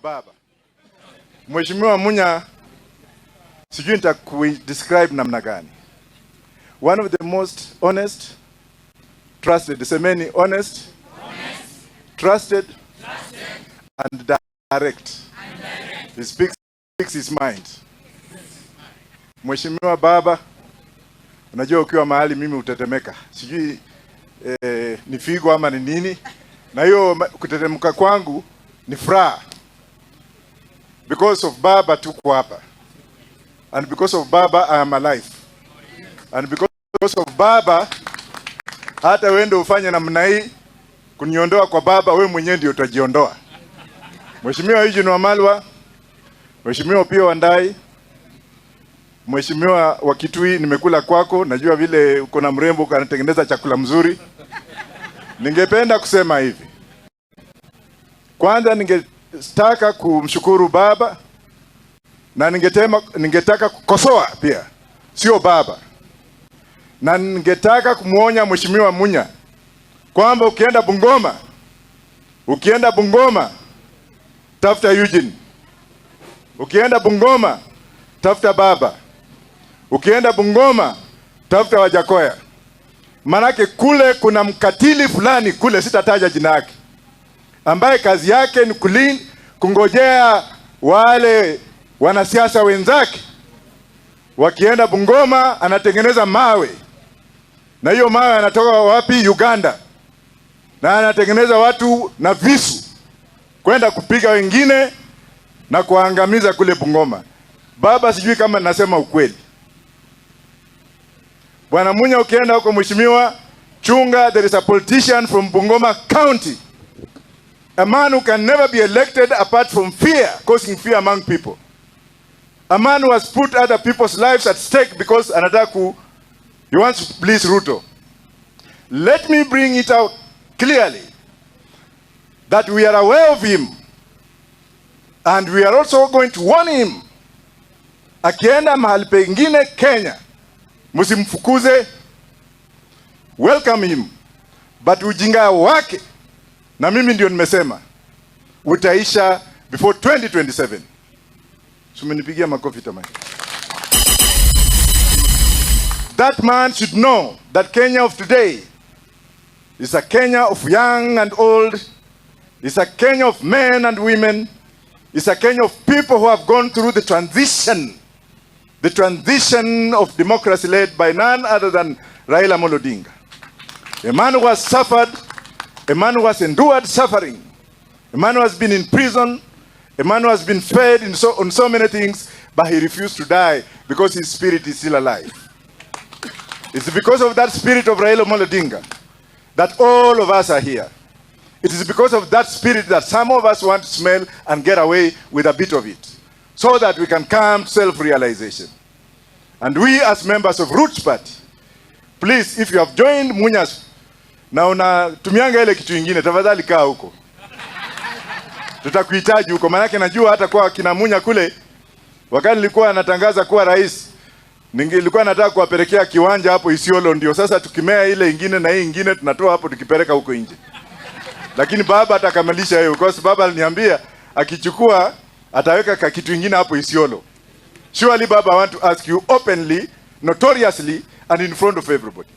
baba. Mheshimiwa Munya, sijui nitaku-describe namna gani. One of the most honest, trusted, semeni honest, trusted, and direct. He speaks his mind. Mheshimiwa baba, unajua ukiwa mahali mimi utetemeka. Sijui ni figo ama ni nini. Na hiyo kutetemeka kwangu ni furaha. Because of baba tuko hapa. And because of baba I am alive. And because of baba hata wewe ndio ufanye namna hii kuniondoa kwa baba, wewe mwenyewe ndio utajiondoa. Mheshimiwa Unalipwa, Mheshimiwa pia Wandai, Mheshimiwa wa Kitui, nimekula kwako, najua vile uko na mrembo kanatengeneza chakula mzuri. Ningependa kusema hivi. Kwanza ningetaka kumshukuru baba na ningetaka kukosoa pia, sio baba. Na ningetaka kumuonya Mheshimiwa Munya kwamba ukienda Bungoma tafuta Eugene. Ukienda Bungoma tafuta baba. Ukienda Bungoma tafuta Wajakoya. Manake kule kuna mkatili fulani kule, sitataja jina yake, ambaye kazi yake ni kungojea wale wanasiasa wenzake. Wakienda Bungoma anatengeneza mawe. Na hiyo mawe anatoka wapi? Uganda. Na anatengeneza watu na visu kwenda kupiga wengine na kuangamiza kule Bungoma. Baba, sijui kama nasema ukweli. Bwana Munya, ukienda huko mheshimiwa, chunga, there is a politician from Bungoma County. A man who can never be elected apart from fear, causing fear among people. A man who has put other people's lives at stake because he wants to please Ruto. Let me bring it out clearly that we are aware of him, and we are also going to warn him. Akienda mahali pengine Kenya, msimfukuze, welcome him, but ujinga wake, na mimi ndio nimesema, utaisha before 2027. Sumenipigia makofi tamani. That man should know that Kenya of today is a Kenya of young and old. It's a Kenya of men and women. It's a Kenya of people who have gone through the transition of democracy led by none other than Raila Amolo Odinga. A man who has suffered, a man who has endured suffering, a man who has been in prison, a man who has been fed on so many things, but he refused to die because his spirit is still alive. It's because of that spirit of Raila Amolo Odinga that all of us are here. It is because of that spirit that some of us want to smell and get away with a bit of it, so that we can come to self-realization. And we as members of Roots Party, please, if you have joined Munya's, na unatumianga ile kitu ingine, tafadhali kaa huko. Tutakuhitaji huko, maana najua hata kwa kina Munya kule, wakati nilikuwa natangaza kuwa rais, nilikuwa nataka kuwapelekea kiwanja hapo Isiolo, ndio sasa tukimea ile ingine na hii ingine tunatoa hapo tukipeleka huko nje. Lakini baba atakamilisha hiyo, kwa sababu baba aliniambia akichukua ataweka kitu kingine hapo Isiolo. Surely baba, I want to ask you openly, notoriously, and in front of everybody.